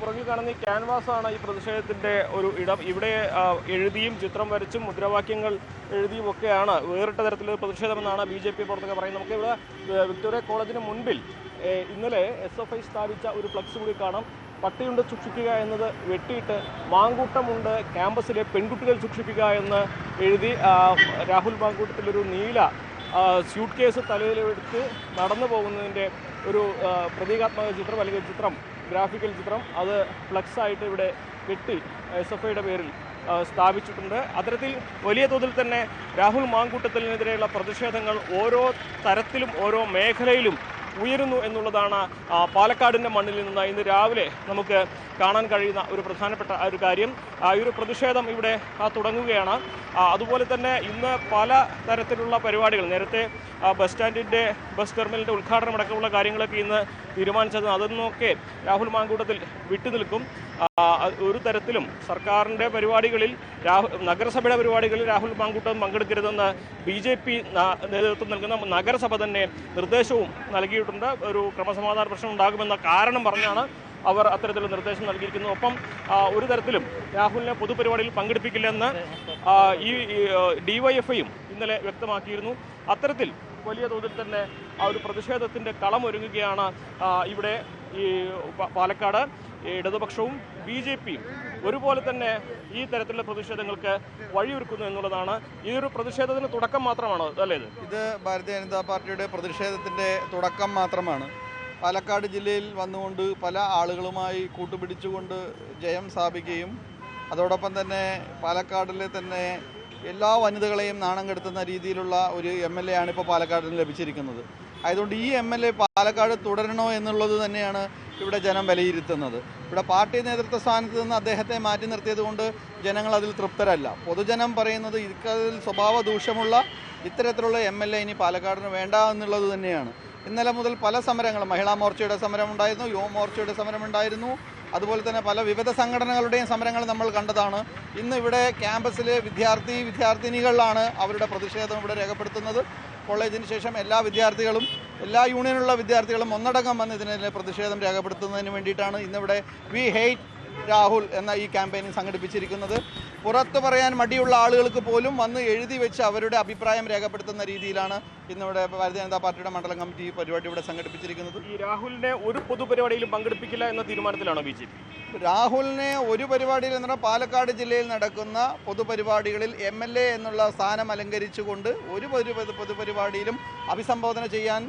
പുറകിൽ കാണുന്ന ഈ ക്യാൻവാസാണ് ഈ പ്രതിഷേധത്തിൻ്റെ ഒരു ഇടം. ഇവിടെ എഴുതിയും ചിത്രം വരച്ചും മുദ്രാവാക്യങ്ങൾ എഴുതിയും ഒക്കെയാണ് വേറിട്ട തരത്തിലൊരു പ്രതിഷേധമെന്നാണ് BJP പ്രവർത്തകർ പറയുന്നത്. നമുക്ക് ഇവിടെ വിക്ടോറിയ കോളേജിന് മുൻപിൽ ഇന്നലെ SFI സ്ഥാപിച്ച ഒരു ഫ്ലക്സ് കൂടി കാണാം. പട്ടിയുണ്ട് സൂക്ഷിക്കുക എന്നത് വെട്ടിയിട്ട് മാങ്കൂട്ടമുണ്ട് ക്യാമ്പസിലെ പെൺകുട്ടികൾ സൂക്ഷിക്കുക എന്ന് എഴുതി രാഹുൽ മാങ്കൂട്ടത്തിലൊരു നീല സ്യൂട്ട് കേസ് തലയിലെടുത്ത് നടന്നു പോകുന്നതിൻ്റെ ഒരു പ്രതീകാത്മക ചിത്രം അല്ലെങ്കിൽ ചിത്രം, ഗ്രാഫിക്കൽ ചിത്രം, അത് ഫ്ലക്സായിട്ട് ഇവിടെ കെട്ടി SFIയുടെ പേരിൽ സ്ഥാപിച്ചിട്ടുണ്ട്. അത്തരത്തിൽ വലിയ തോതിൽ തന്നെ രാഹുൽ മാങ്കൂട്ടത്തിനെതിരെയുള്ള പ്രതിഷേധങ്ങൾ ഓരോ തരത്തിലും ഓരോ മേഖലയിലും ഉയരുന്നു എന്നുള്ളതാണ് പാലക്കാടിൻ്റെ മണ്ണിൽ നിന്ന് ഇന്ന് രാവിലെ നമുക്ക് കാണാൻ കഴിയുന്ന ഒരു പ്രധാനപ്പെട്ട ഒരു കാര്യം. ഈ ഒരു പ്രതിഷേധം ഇവിടെ തുടങ്ങുകയാണ്. അതുപോലെ തന്നെ ഇന്ന് പല തരത്തിലുള്ള പരിപാടികൾ, നേരത്തെ ബസ് സ്റ്റാൻഡിൻ്റെ ബസ് ടെർമിനലിൻ്റെ ഉദ്ഘാടനം അടക്കമുള്ള കാര്യങ്ങളൊക്കെ ഇന്ന് തീരുമാനിച്ചത്, അതൊന്നൊക്കെ രാഹുൽ മാങ്കൂട്ടത്തിൽ വിട്ടുനിൽക്കും. ഒരു തരത്തിലും സർക്കാരിൻ്റെ പരിപാടികളിൽ നഗരസഭയുടെ പരിപാടികളിൽ രാഹുൽ മാങ്കൂട്ടം പങ്കെടുക്കരുതെന്ന് BJP നേതൃത്വം നൽകുന്ന നഗരസഭ തന്നെ നിർദ്ദേശവും നൽകിയിട്ടുണ്ട്. ഒരു ക്രമസമാധാന പ്രശ്നം ഉണ്ടാകുമെന്ന കാരണം പറഞ്ഞാണ് അവർ അത്തരത്തിലുള്ള നിർദ്ദേശം നൽകിയിരിക്കുന്നത്. ഒപ്പം ഒരു തരത്തിലും രാഹുലിനെ പൊതുപരിപാടിയിൽ പങ്കെടുപ്പിക്കില്ലെന്ന് ഈ DYFIയും ഇന്നലെ വ്യക്തമാക്കിയിരുന്നു. അത്തരത്തിൽ വലിയ തോതിൽ തന്നെ ഒരു പ്രതിഷേധത്തിൻ്റെ കളമൊരുങ്ങുകയാണ് ഇവിടെ ഈ പാലക്കാട്. ഇടതുപക്ഷവും BJPയും ഒരുപോലെ തന്നെ ഈ തരത്തിലുള്ള പ്രതിഷേധങ്ങൾക്ക് വഴിയൊരുക്കുന്നു എന്നുള്ളതാണ്. ഈ ഒരു പ്രതിഷേധത്തിന് തുടക്കം മാത്രമാണ് അല്ലേ? ഇത് ഭാരതീയ ജനതാ പാർട്ടിയുടെ പ്രതിഷേധത്തിൻ്റെ തുടക്കം മാത്രമാണ്. പാലക്കാട് ജില്ലയിൽ വന്നുകൊണ്ട് പല ആളുകളുമായി കൂട്ടുപിടിച്ചുകൊണ്ട് ജയം സ്ഥാപിക്കുകയും അതോടൊപ്പം തന്നെ പാലക്കാടിലെ തന്നെ എല്ലാ വനിതകളെയും നാണം കെടുത്തുന്ന രീതിയിലുള്ള ഒരു MLA ആണ് ഇപ്പോൾ പാലക്കാടിന് ലഭിച്ചിരിക്കുന്നത്. ആയതുകൊണ്ട് ഈ MLA പാലക്കാട് തുടരണോ എന്നുള്ളത് തന്നെയാണ് ഇവിടെ ജനം വിലയിരുത്തുന്നത്. ഇവിടെ പാർട്ടി നേതൃത്വ സ്ഥാനത്ത് നിന്ന് അദ്ദേഹത്തെ മാറ്റി നിർത്തിയത് കൊണ്ട് ജനങ്ങൾ അതിൽ തൃപ്തരല്ല. പൊതുജനം പറയുന്നത് ഇതിൽ സ്വഭാവ ദൂഷ്യമുള്ള ഇത്തരത്തിലുള്ള MLA ഇനി പാലക്കാടിന് വേണ്ട എന്നുള്ളത് തന്നെയാണ്. ഇന്നലെ മുതൽ പല സമരങ്ങളും, മഹിളാ മോർച്ചയുടെ സമരമുണ്ടായിരുന്നു, യുവ മോർച്ചയുടെ സമരമുണ്ടായിരുന്നു, അതുപോലെ തന്നെ പല വിവിധ സംഘടനകളുടെയും സമരങ്ങൾ നമ്മൾ കണ്ടതാണ്. ഇന്ന് ഇവിടെ ക്യാമ്പസിലെ വിദ്യാർത്ഥിനികളാണ് അവരുടെ പ്രതിഷേധം ഇവിടെ രേഖപ്പെടുത്തുന്നത്. കോളേജിന് ശേഷം എല്ലാ വിദ്യാർത്ഥികളും, എല്ലാ യൂണിയനുള്ള വിദ്യാർത്ഥികളും ഒന്നടങ്കം വന്ന് ഇതിനെതിരെ പ്രതിഷേധം രേഖപ്പെടുത്തുന്നതിന് വേണ്ടിയിട്ടാണ് ഇന്നിവിടെ വി ഹേറ്റ് രാഹുൽ എന്ന ഈ ക്യാമ്പയിൻ സംഘടിപ്പിച്ചിരിക്കുന്നത്. പുറത്തു പറയാൻ മടിയുള്ള ആളുകൾക്ക് പോലും വന്ന് എഴുതി വെച്ച് അവരുടെ അഭിപ്രായം രേഖപ്പെടുത്തുന്ന രീതിയിലാണ് ഇന്നിവിടെ ഭാരതീയ ജനതാ പാർട്ടിയുടെ മണ്ഡലം കമ്മിറ്റി ഈ പരിപാടി ഇവിടെ സംഘടിപ്പിച്ചിരിക്കുന്നത്. ഈ രാഹുലിനെ ഒരു പൊതുപരിപാടിയിലും പങ്കെടുപ്പിക്കില്ല എന്ന തീരുമാനത്തിലാണോ BJP? രാഹുലിനെ ഒരു പരിപാടിയിൽ എന്ന് പറഞ്ഞാൽ പാലക്കാട് ജില്ലയിൽ നടക്കുന്ന പൊതുപരിപാടികളിൽ MLA എന്നുള്ള സ്ഥാനം അലങ്കരിച്ചുകൊണ്ട് ഒരു പൊതുപരിപാടിയിലും അഭിസംബോധന ചെയ്യാൻ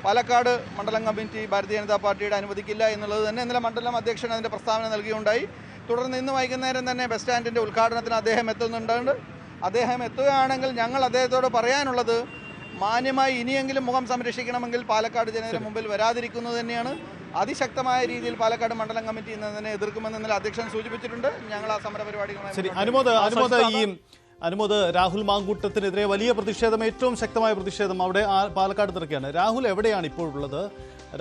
പാലക്കാട് മണ്ഡലം കമ്മിറ്റി ഭാരതീയ ജനതാ പാർട്ടിയുടെ അനുവദിക്കില്ല എന്നുള്ളത് തന്നെ ഇന്നലെ മണ്ഡലം അധ്യക്ഷൻ അതിൻ്റെ പ്രസ്താവന നൽകിയുണ്ടായി. തുടർന്ന് ഇന്ന് വൈകുന്നേരം തന്നെ ബസ് സ്റ്റാൻഡിൻ്റെ ഉദ്ഘാടനത്തിന് അദ്ദേഹം എത്തുന്നുണ്ട്. അദ്ദേഹം എത്തുകയാണെങ്കിൽ ഞങ്ങൾ അദ്ദേഹത്തോട് പറയാനുള്ളത്, മാന്യമായി ഇനിയെങ്കിലും മുഖം സംരക്ഷിക്കണമെങ്കിൽ പാലക്കാട് ജനതയുടെ മുമ്പിൽ വരാതിരിക്കുന്നത് തന്നെയാണ്. അതിശക്തമായ രീതിയിൽ പാലക്കാട് മണ്ഡലം കമ്മിറ്റി ഇന്നതിനെ എതിർക്കുമെന്ന് ഇന്നലെ അധ്യക്ഷൻ സൂചിപ്പിച്ചിട്ടുണ്ട്. ഞങ്ങൾ ആ സമര പരിപാടികളുമായി അനുമോദ്, രാഹുൽ മാങ്കൂട്ടത്തിനെതിരെ വലിയ പ്രതിഷേധം, ഏറ്റവും ശക്തമായ പ്രതിഷേധം അവിടെ പാലക്കാട് നിറയ്ക്കുകയാണ്. രാഹുൽ എവിടെയാണ് ഇപ്പോൾ ഉള്ളത്?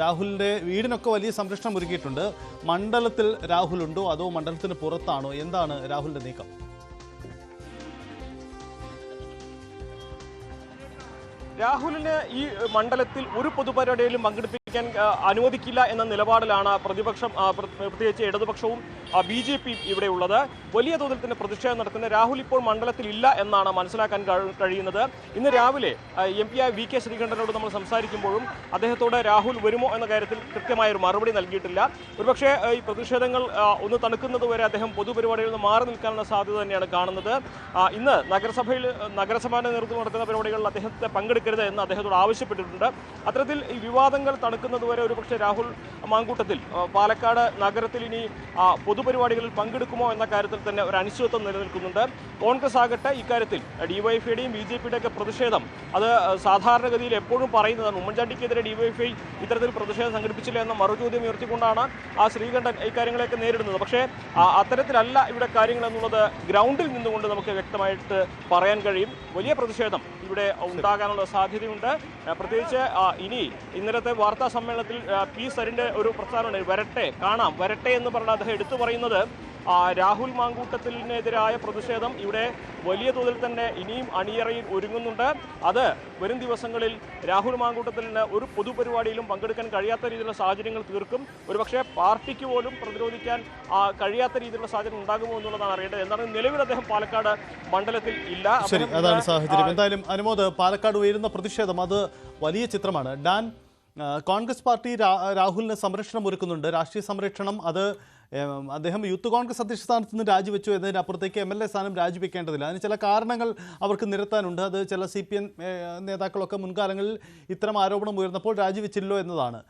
രാഹുലിന്റെ വീടിനൊക്കെ വലിയ സംരക്ഷണം ഒരുക്കിയിട്ടുണ്ട്. മണ്ഡലത്തിൽ രാഹുൽ ഉണ്ടോ അതോ മണ്ഡലത്തിന് പുറത്താണോ? എന്താണ് രാഹുലിന്റെ നീക്കം? രാഹുലിന് ഈ മണ്ഡലത്തിൽ ഒരു പൊതുപരിപാടിയിലും പങ്കെടുപ്പിക്കാൻ അനുവദിക്കില്ല എന്ന നിലപാടിലാണ് പ്രതിപക്ഷം, പ്രത്യേകിച്ച് ഇടതുപക്ഷവും BJPയും ഇവിടെ ഉള്ളത്. വലിയ തോതിൽ തന്നെ പ്രതിഷേധം നടക്കുന്ന രാഹുൽ ഇപ്പോൾ മണ്ഡലത്തിൽ ഇല്ല എന്നാണ് മനസ്സിലാക്കാൻ കഴിയുന്നത്. ഇന്ന് രാവിലെ MP VK ശ്രീകണ്ഠനോട് നമ്മൾ സംസാരിക്കുമ്പോഴും അദ്ദേഹത്തോട് രാഹുൽ വരുമോ എന്ന കാര്യത്തിൽ കൃത്യമായൊരു മറുപടി നൽകിയിട്ടില്ല. ഒരുപക്ഷെ ഈ പ്രതിഷേധങ്ങൾ ഒന്ന് തണുക്കുന്നതുവരെ അദ്ദേഹം പൊതുപരിപാടികളിൽ നിന്ന് മാറി നിൽക്കാനുള്ള സാധ്യത തന്നെയാണ് കാണുന്നത്. ഇന്ന് നഗരസഭയുടെ നേതൃത്വം നടക്കുന്ന പരിപാടികളിൽ അദ്ദേഹത്തെ പങ്കെടുക്കരുത് എന്ന് അദ്ദേഹത്തോട് ആവശ്യപ്പെട്ടിട്ടുണ്ട്. അത്തരത്തിൽ ഈ വിവാദങ്ങൾ തണുക്കുന്നതുവരെ ഒരുപക്ഷെ രാഹുൽ മാങ്കൂട്ടത്തിൽ പാലക്കാട് നഗരത്തിൽ ഇനി പൊതുപരിപാടികളിൽ പങ്കെടുക്കുമോ എന്ന കാര്യത്തിൽ തന്നെ ഒരു അനിശ്ചിതത്വം നിലനിൽക്കുന്നുണ്ട്. കോൺഗ്രസ് ആകട്ടെ ഇക്കാര്യത്തിൽ DYFIയുടെയും BJPയുടെ ഒക്കെ പ്രതിഷേധം അത് സാധാരണഗതിയിൽ എപ്പോഴും പറയുന്നതാണ്. ഉമ്മൻചാണ്ടിക്കെതിരെ DYFI ഇത്തരത്തിൽ പ്രതിഷേധം സംഘടിപ്പിച്ചില്ല എന്ന മറുചോദ്യം ഉയർത്തിക്കൊണ്ടാണ് ശ്രീകണ്ഠൻ ഇക്കാര്യങ്ങളെയൊക്കെ നേരിടുന്നത്. പക്ഷേ അത്തരത്തിലല്ല ഇവിടെ കാര്യങ്ങൾ എന്നുള്ളത് ഗ്രൗണ്ടിൽ നിന്നുകൊണ്ട് നമുക്ക് വ്യക്തമായിട്ട് പറയാൻ കഴിയും. വലിയ പ്രതിഷേധം ഇവിടെ ഉണ്ടാകാനുള്ള സാധ്യതയുണ്ട്. പ്രത്യേകിച്ച് ഇന്നലത്തെ വാർത്താ സമ്മേളനത്തിൽ P. സരിൻ്റെ ഒരു പ്രസ്താവന, വരട്ടെ കാണാം, വരട്ടെ എന്ന് പറഞ്ഞ അദ്ദേഹം എടുത്തു പറയുന്നത് രാഹുൽ മാങ്കൂട്ടത്തിനെതിരായ പ്രതിഷേധം ഇവിടെ വലിയ തോതിൽ തന്നെ ഇനിയും അണിയറയിൽ ഒരുങ്ങുന്നുണ്ട്. അത് വരും ദിവസങ്ങളിൽ രാഹുൽ മാങ്കൂട്ടത്തിന് ഒരു പൊതുപരിപാടിയിലും പങ്കെടുക്കാൻ കഴിയാത്ത രീതിയിലുള്ള സാഹചര്യങ്ങൾ തീർക്കും. ഒരുപക്ഷെ പാർട്ടിക്ക് പോലും പ്രതിരോധിക്കാൻ കഴിയാത്ത രീതിയിലുള്ള സാഹചര്യം ഉണ്ടാകുമോ എന്നുള്ളതാണ് അറിയേണ്ടത്. എന്താണ് നിലവിൽ അദ്ദേഹം പാലക്കാട് മണ്ഡലത്തിൽ ഇല്ല. ശരി, അതാണ് സാഹചര്യം. എന്തായാലും അനുമോദ്, പാലക്കാട് ഉയരുന്ന പ്രതിഷേധം അത് വലിയ ചിത്രമാണ്. ഡാൻ, കോൺഗ്രസ് പാർട്ടി രാഹുലിന് സംരക്ഷണം ഒരുക്കുന്നുണ്ട്, രാഷ്ട്രീയ സംരക്ഷണം. അത് അദ്ദേഹം യൂത്ത് കോൺഗ്രസ് അധ്യക്ഷ സ്ഥാനത്ത് നിന്ന് രാജിവെച്ചു എന്നതിനപ്പുറത്തേക്ക് MLA സ്ഥാനം രാജിവെക്കേണ്ടതില്ല. അതിന് ചില കാരണങ്ങൾ അവർക്ക് നിരത്താനുണ്ട്. അത് ചില CPM നേതാക്കളൊക്കെ മുൻകാലങ്ങളിൽ ഇത്തരം ആരോപണം ഉയർന്നപ്പോൾ രാജിവെച്ചില്ലോ എന്നതാണ്.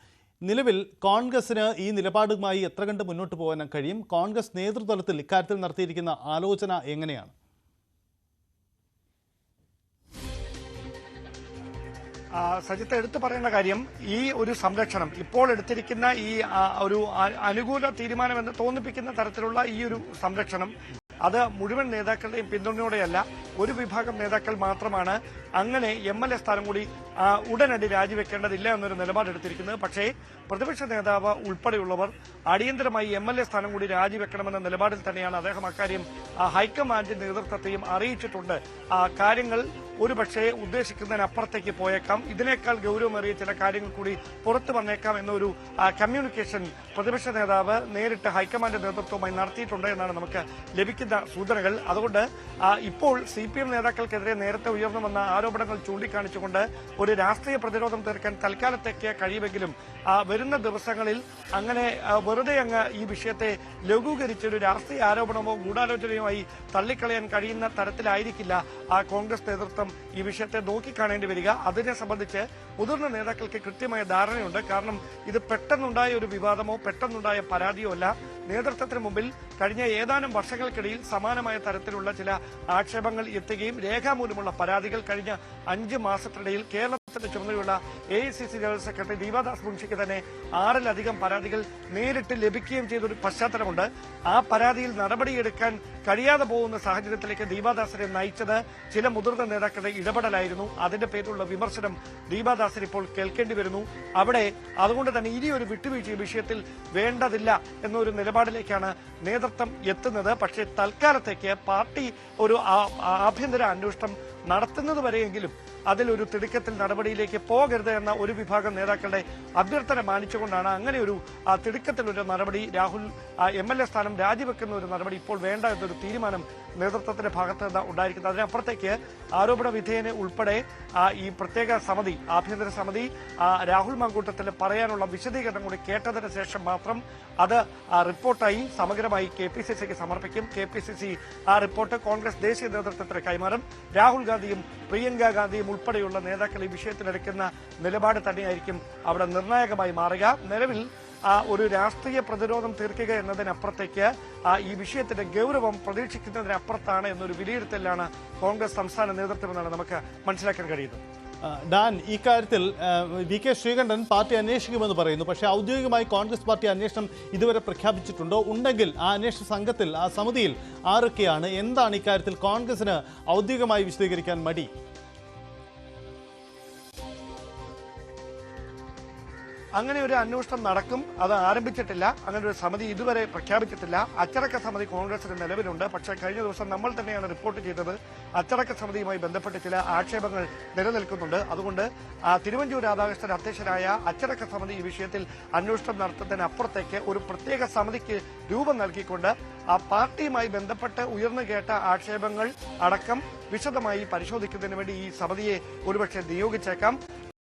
നിലവിൽ കോൺഗ്രസിന് ഈ നിലപാടുമായി എത്ര കണ്ട് മുന്നോട്ട് പോകാൻ കഴിയും? കോൺഗ്രസ് നേതൃതലത്തിൽ ഇക്കാര്യത്തിൽ നടത്തിയിരിക്കുന്ന ആലോചന എങ്ങനെയാണ്? സജിത്ത്, എടുത്തു പറയേണ്ട കാര്യം, ഈ ഒരു സംരക്ഷണം ഇപ്പോൾ എടുത്തിരിക്കുന്ന ഈ ഒരു അനുകൂല തീരുമാനമെന്ന് തോന്നിപ്പിക്കുന്ന തരത്തിലുള്ള ഈ ഒരു സംരക്ഷണം അത് മുഴുവൻ നേതാക്കളുടെയും പിന്തുണയോടെയല്ല, ഒരു വിഭാഗം നേതാക്കൾ മാത്രമാണ് അങ്ങനെ MLA സ്ഥാനം കൂടി ഉടനടി രാജിവെക്കേണ്ടതില്ല എന്നൊരു നിലപാടെടുത്തിരിക്കുന്നത്. പക്ഷേ പ്രതിപക്ഷ നേതാവ് ഉൾപ്പെടെയുള്ളവർ അടിയന്തരമായി MLA സ്ഥാനം കൂടി രാജിവെക്കണമെന്ന നിലപാടിൽ തന്നെയാണ്. അദ്ദേഹം അക്കാര്യം ഹൈക്കമാൻഡ് നേതൃത്വത്തെയും അറിയിച്ചിട്ടുണ്ട്. കാര്യങ്ങൾ ഒരുപക്ഷെ ഉദ്ദേശിക്കുന്നതിനപ്പുറത്തേക്ക് പോയേക്കാം, ഇതിനേക്കാൾ ഗൗരവമേറിയ ചില കാര്യങ്ങൾ കൂടി പുറത്തു വന്നേക്കാം എന്നൊരു കമ്മ്യൂണിക്കേഷൻ പ്രതിപക്ഷ നേതാവ് നേരിട്ട് ഹൈക്കമാൻഡ് നേതൃത്വവുമായി നടത്തിയിട്ടുണ്ട് എന്നാണ് നമുക്ക് ലഭിക്കുന്ന സൂചനകൾ. അതുകൊണ്ട് ഇപ്പോൾ CPM നേതാക്കൾക്കെതിരെ നേരത്തെ ഉയർന്നു വന്ന ആരോപണങ്ങൾ ചൂണ്ടിക്കാണിച്ചുകൊണ്ട് ഒരു രാഷ്ട്രീയ പ്രതിരോധം തീർക്കാൻ തൽക്കാലത്തേക്ക് കഴിയുമെങ്കിലും വരുന്ന ദിവസങ്ങളിൽ അങ്ങനെ വെറുതെ അങ്ങ് ഈ വിഷയത്തെ ലഘൂകരിച്ചൊരു രാഷ്ട്രീയ ആരോപണമോ ഗൂഢാലോചനയുമായി തള്ളിക്കളയാൻ കഴിയുന്ന തരത്തിലായിരിക്കില്ല കോൺഗ്രസ് നേതൃത്വം ഈ വിഷയത്തെ നോക്കിക്കാണേണ്ടി വരിക. അതിനെ സംബന്ധിച്ച് മുതിർന്ന നേതാക്കൾക്ക് കൃത്യമായ ധാരണയുണ്ട്. കാരണം ഇത് പെട്ടെന്നുണ്ടായ ഒരു വിവാദമോ പെട്ടെന്നുണ്ടായ പരാതിയോ അല്ല. നേതൃത്വത്തിന് മുമ്പിൽ കഴിഞ്ഞ ഏതാനും വർഷങ്ങൾക്കിടയിൽ സമാനമായ തരത്തിലുള്ള ചില ആക്ഷേപങ്ങൾ എത്തുകയും രേഖാമൂലമുള്ള പരാതികൾ കഴിഞ്ഞ 5 മാസത്തിനിടയിൽ കേരളത്തിന്റെ ചുമതലയുള്ള AICC ജനറൽ സെക്രട്ടറി ദീപാദാസ് മുൻഷിക്ക് തന്നെ 6-ലധികം പരാതികൾ നേരിട്ട് ലഭിക്കുകയും ചെയ്തൊരു പശ്ചാത്തലമുണ്ട്. ആ പരാതിയിൽ നടപടിയെടുക്കാൻ കഴിയാതെ പോകുന്ന സാഹചര്യത്തിലേക്ക് ദീപാദാസിനെ നയിച്ചത് ചില മുതിർന്ന നേതാക്കളുടെ ഇടപെടലായിരുന്നു. അതിന്റെ പേരിലുള്ള വിമർശനം ദീപാദാസിന് ഇപ്പോൾ കേൾക്കേണ്ടി വരുന്നു. അവിടെ അതുകൊണ്ട് തന്നെ ഇനിയൊരു വിട്ടുവീഴ്ച വിഷയത്തിൽ വേണ്ടതില്ല എന്നൊരു നിലപാടിലേക്കാണ് നേതൃത്വം എത്തുന്നത്. പക്ഷേ തൽക്കാലത്തേക്ക് പാർട്ടി ഒരു ആഭ്യന്തര അന്വേഷണം നടത്തുന്നതുവരെയെങ്കിലും അതിലൊരു തിടുക്കത്തിൽ നടപടിയിലേക്ക് പോകരുത് എന്ന ഒരു വിഭാഗം നേതാക്കളുടെ അഭ്യർത്ഥന മാനിച്ചുകൊണ്ടാണ് അങ്ങനെ ഒരു തിടുക്കത്തിലൊരു നടപടി, രാഹുൽ MLA സ്ഥാനം രാജിവെക്കുന്ന ഒരു നടപടി ഇപ്പോൾ വേണ്ട എന്നൊരു തീരുമാനം നേതൃത്വത്തിന്റെ ഭാഗത്ത് നിന്ന് ഉണ്ടായിരിക്കുന്നത്. അതിനപ്പുറത്തേക്ക് ആരോപണ വിധേയനെ ഉൾപ്പെടെ ഈ പ്രത്യേക സമിതി, ആഭ്യന്തര സമിതി, രാഹുൽ മാങ്കൂട്ടത്തിന് പറയാനുള്ള വിശദീകരണം കൂടി കേട്ടതിന് ശേഷം മാത്രം അത് റിപ്പോർട്ടായി സമഗ്രമായി KPCCക്ക് സമർപ്പിക്കും. KPCC ആ റിപ്പോർട്ട് കോൺഗ്രസ് ദേശീയ നേതൃത്വത്തിന് കൈമാറും. രാഹുൽ ഗാന്ധിയും പ്രിയങ്ക ഗാന്ധിയും ഉൾപ്പെടെയുള്ള നേതാക്കൾ ഈ വിഷയത്തിലെടുക്കുന്ന നിലപാട് തന്നെയായിരിക്കും അവിടെ നിർണായകമായി മാറുക. നിലവിൽ ഒരു രാഷ്ട്രീയ പ്രതിരോധം തീർക്കുക എന്നതിനപ്പുറത്തേക്ക് ഈ വിഷയത്തിന്റെ ഗൗരവം പ്രതീക്ഷിക്കുന്നതിനപ്പുറത്താണ് എന്നൊരു വിലയിരുത്തലാണ് കോൺഗ്രസ് സംസ്ഥാന നേതൃത്വമെന്നാണ് നമുക്ക് മനസ്സിലാക്കാൻ കഴിയുന്നത്. ഡാൻ, ഈ കാര്യത്തിൽ VK ശ്രീകണ്ഠൻ പാർട്ടി അന്വേഷിക്കുമെന്ന് പറയുന്നു. പക്ഷേ ഔദ്യോഗികമായി കോൺഗ്രസ് പാർട്ടി അന്വേഷണം ഇതുവരെ പ്രഖ്യാപിച്ചിട്ടുണ്ടോ? ഉണ്ടെങ്കിൽ ആ അന്വേഷണ സംഘത്തിൽ, ആ സമിതിയിൽ ആരൊക്കെയാണ്? എന്താണ് ഇക്കാര്യത്തിൽ കോൺഗ്രസിന് ഔദ്യോഗികമായി വിശദീകരിക്കാൻ മടി? അങ്ങനെ ഒരു അന്വേഷണം നടക്കും, അത് ആരംഭിച്ചിട്ടില്ല. അങ്ങനെ ഒരു സമിതി ഇതുവരെ പ്രഖ്യാപിച്ചിട്ടില്ല. അച്ചടക്ക സമിതി കോൺഗ്രസിന് നിലവിലുണ്ട്. പക്ഷേ കഴിഞ്ഞ ദിവസം നമ്മൾ തന്നെയാണ് റിപ്പോർട്ട് ചെയ്തത് അച്ചടക്ക സമിതിയുമായി ബന്ധപ്പെട്ട് ചില ആക്ഷേപങ്ങൾ നിലനിൽക്കുന്നുണ്ട്. അതുകൊണ്ട് തിരുവഞ്ചൂർ രാധാകൃഷ്ണൻ അധ്യക്ഷനായ അച്ചടക്ക സമിതി ഈ വിഷയത്തിൽ അന്വേഷണം നടത്തുന്നതിനപ്പുറത്തേക്ക് ഒരു പ്രത്യേക സമിതിക്ക് രൂപം നൽകിക്കൊണ്ട് പാർട്ടിയുമായി ബന്ധപ്പെട്ട് ഉയർന്നു കേട്ട ആക്ഷേപങ്ങൾ അടക്കം വിശദമായി പരിശോധിക്കുന്നതിന് വേണ്ടി ഈ സമിതിയെ ഒരുപക്ഷെ നിയോഗിച്ചേക്കാം.